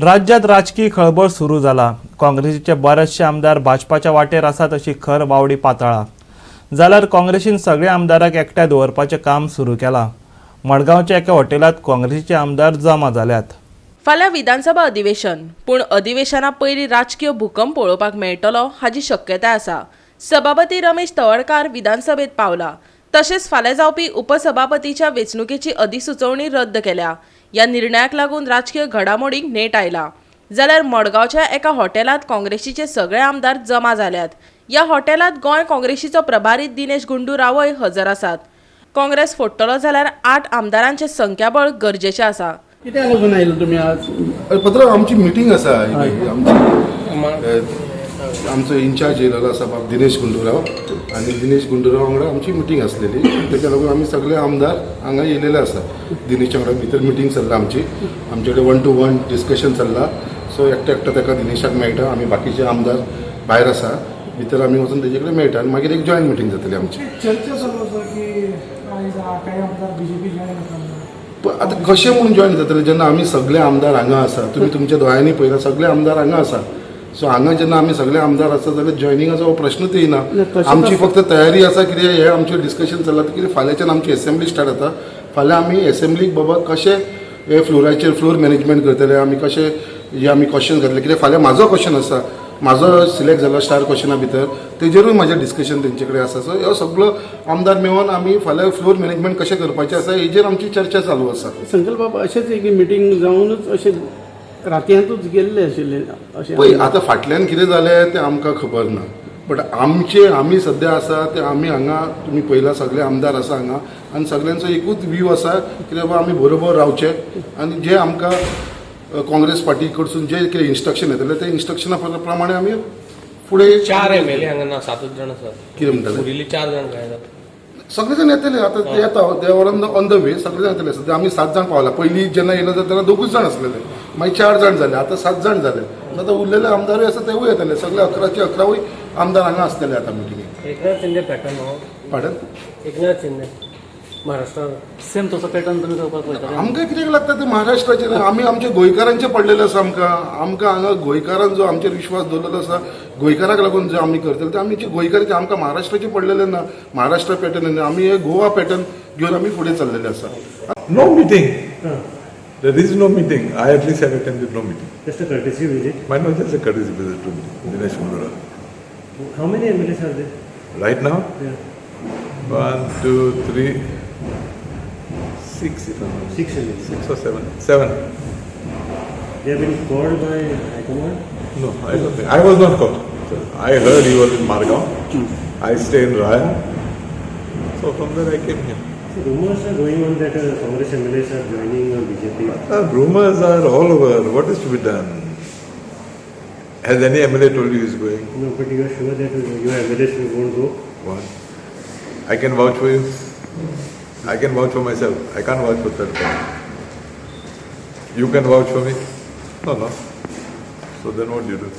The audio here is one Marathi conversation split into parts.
राज्यात राजकीय खळबळ सुरू झाला। काँग्रेसीचे बरेचसे आमदार भाजपाच्या वाटेर आसात अशी खर वावडी पातळा। जाल्यार काँग्रेसीन सगळ्या आमदारांक एकठांय दवरपाचें काम सुरू केलां। मडगांवच्या एका हॉटेलात काँग्रेसीचे आमदार जमा जाल्यात। फाल्यां विधानसभा अधिवेशन, पूण अधिवेशना पयलीं राजकीय भूकंप पळोवपाक मेळटलो हाची शक्यताय आसा। सभापती रमेश तवडकार विधानसभेत पावला। तशेंच फाल्यां जावपी उपसभापतीच्या वेंचणुकेची अधिसुचोवणी रद्द केल्या। ह्या निर्णयाक लागून राजकीय घडामोडींक नेट आयला। जाल्यार मडगांवच्या एका हॉटेलात काँग्रेसीचे सगळे आमदार जमा जाल्यात। ह्या हॉटेलात गोंय काँग्रेसीचो प्रभारी दिनेश गुंडूरावय हजर आसात। काँग्रेस फोडटलो जाल्यार 8 आमदारांचे संख्याबळ गरजेचें आसा। कित्याक लागून आयलो तुमी आज? पत्र आमची मिटींग आसा। आमचो इंचार्ज येयलेलो आसा बाब दिनेश गुंडूराव, आनी दिनेश गुंडूराव वांगडा आमची मिटींग आसलेली। तेका लागून आमी सगळे आमदार हांगा येयलेले आसा। दिनेशच्या वांगडा भितर मिटींग चल्ला आमचे कडेन 1 to 1 डिस्कशन चल्ला। सो एकटो एकटो तेका दिनेशाक मेळटा, आमी बाकीचे आमदार भायर आसा, भितर आमी वचून तेजे कडेन मेळटा आनी मागीर एक जॉयंट मिटींग जातली आमची। चर्चा चालू आसा की काही आमदार बीजेपी जॉयन जाता। आतां कशें म्हणून जॉयन जातले जेन्ना आमी सगळे आमदार हांगा आसा? तुमी तुमच्या दोळ्यांनी पळयला सगळे आमदार हांगा आसा। सो हांगा जेन्ना आमी सगळे आमदार आसा जाल्यार जॉयनिंगाचो हो प्रश्नूच येयना। आमची फक्त तयारी आसा कितें हे आमचें डिस्कशन चल्लां कितें फाल्यांच्यान आमची असेंब्ली स्टार्ट जाता। फाल्यां आमी असेंब्लीक बाबा कशें हे फ्लोराचेर फ्लोर मॅनेजमेंट करतले, आमी कशें हे आमी क्वेश्चन घातले कित्याक फाल्यां म्हाजो क्वेश्चन आसा, म्हाजो सिलेक्ट जालो स्टार क्वेश्चना भितर, तेजेरूय म्हाजें डिस्कशन तेंचे कडेन आसा। सो ह्यो सगळो आमदार मेळोन आमी फाल्यां फ्लोर मॅनेजमेंट कशें करपाचें आसा हेजेर आमची चर्चा चालू आसा। संकल्प बाबा अशेंच एक मिटींग जावनूच अशें रातयांतूच गेल्ले आशिल्ले अशें पळय आतां फाटल्यान कितें जालें तें आमकां खबर ना, बट आमी सद्या आसा ते आमी हांगा तुमी पळयला सगळे आमदार आसा हांगा, आनी सगळ्यांचो एकूच व्यू आसा की बाबा आमी बरोबर रावचे आनी जे आमकां काँग्रेस पार्टी कडसून जे कितें इन्स्ट्रक्शन येतले ते इन्स्ट्रक्शना प्रमाणे आमी फुडें 4 MLA हांगा ना 7 जाण आसात। कितें म्हणटाले उरिल्ले 4 जाण काय जाता? सगळे जाण येतले। आतां ते येता they are on the way, सगळे जाण येतले। सद्या आमी 7 जाण पावला। पयलीं जेन्ना येयलो तेन्ना 2 जाण आसलेले, मागीर 4 जाण जाले, आतां 7 जाण जाले। आतां उरलेले आमदारूय आसा तेवूय येतले। सगळे 11चे 11 आमदार हांगा आसतले आतां मिटिंगेक। एकनाथ शिंदे पॅटर्न हो पाडन एकनाथ शिंदे महाराष्ट्रात सेम तसो पॅटर्न तुमी करपाक पळयता? आमकां कित्याक लागता ते महाराष्ट्राचे आमी आमचे गोंयकारांचे पडलेले आसा। आमकां हांगा गोंयकारान जो आमचेर विश्वास दवरलेलो आसा, गोंयकाराक लागून जे आमी करतले ते आमचे गोंयकाराचे, आमकां महाराष्ट्राचे पडलेले ना। महाराष्ट्र पॅटर्न आमी हे गोवा पॅटर्न घेवन आमी फुडें चल्लेले आसा। No meeting. There is no meeting. I at least have attended no meeting. Just a courtesy visit. Mine was just a courtesy visit to Dinesh Gundura. How many MLAs are there? Right now? Yeah. 1, 2, 3, 6, if I'm not 6 MLAs. 6 or 7. 7. They have been called by High Command? No, I don't think. I was not called. I heard he was in Margao. I stay in Ryan. So from there I came here. So rumors are going on that Congress MLAs are joining BJP. Rumors are all over. What is to be done? Has any MLA told you he's going? No, but you are sure that your MLAs won't go? What? I can vouch for you. I can vouch for myself. I can't vouch for third party. You can vouch for me? No. So then what do you do?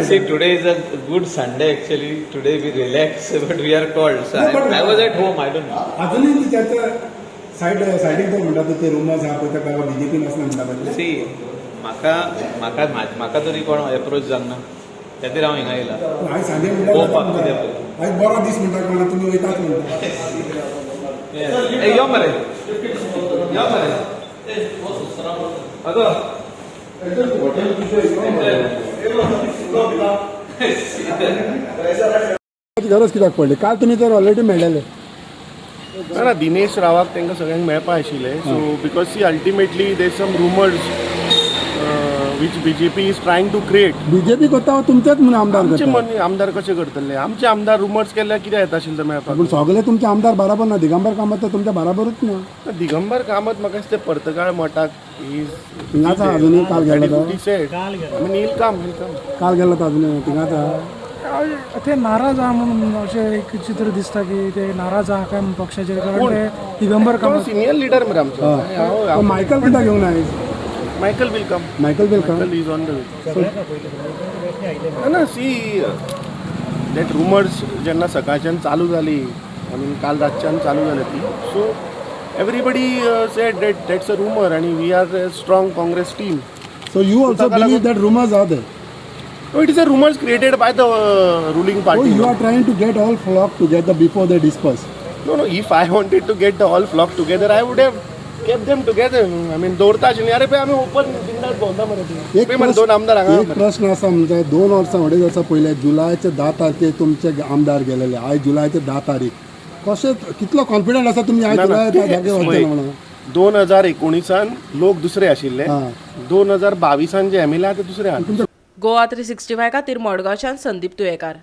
See, today is a good Sunday actually. Today we relax, but we are called. So I was at home. I don't know. अजूनही त्याच्या सायडीक तो म्हणटा ते रुमर्स आहा पळय त्या बीजेपी नसना म्हणटा See, म्हाका तरी कोण अप्रोच जावना, त्यातीर हांव हिंगा येयला। हांवें सांजे म्हणटा आयज बरो दीस म्हणटा कोणा तुमी वयतात म्हणटा। यो मरे गरज कित्याक पडली? काल तुमी तर ऑलरेडी मेळ्ळेले। ना दिनेश रावाक तांकां सगळ्यांक मेळपा आशिल्लें। So because see ultimately there some rumours which BJP is trying to create. BJP करता तुमचेच म्हणून आमदार आमचे करता? मनी आमदार कशे करतले? आमचे आमदार रुमर्स केल्यार कितें येता आशिल्लें मेळपाक? पूण सगळे तुमचे आमदार बराबर ना। दिगंबर कामत तर तुमच्या बराबरूच ना। दिगंबर कामत म्हाका दिसता पर्तगाळ मठाक थिंगाचा अजूनही काल गेला तो? नील काम काल गेला तो अजूनही थिंगाचा? ते नाराज आहा म्हणून अशें एक चित्र दिसता की ते नाराज आहा काय पक्षाचे, कारण ते दिगंबर कामत सिनियर लिडर मरे आमचो। मायकल कित्याक घेवन आयज? Michael will come. Michael will come. Michael is on the way. No, see, that rumours जेन्ना सकाळच्यान चालू जाली आय मीन काल रातच्यान चालू जाली ती so everybody said that that's a rumour आनी we are a strong Congress team. So you also believe that rumors are there? No, it is a rumors created by the ruling Oh, party. you are trying to get all flock together before they disperse. No, if I wanted to get the all flock together, I would have kept them together. I mean, दौरताच न्ही. अरे पळय आमी ओपन बिंदास भोंवता मरे ते. पळय मरे दोन आमदार हांगा एक प्रश्न असा म्हणजे 2 वर्सां 2.5 वर्सां पयले जुलायचे 10 तारखेर तुमचे आमदार गेलेले आयज जुलायचे 10 तारीख कशें कितलो कॉन्फिडंट आसा तुमी आयज जुलाय 10 तारखेर वचतले म्हणून 2019 लोक दुसरे आशिल्ले 2022 जे एमएलए ते दुसरे आहा. गोवा 365 खातीर मडगांवच्यान संदीप तुयेकार.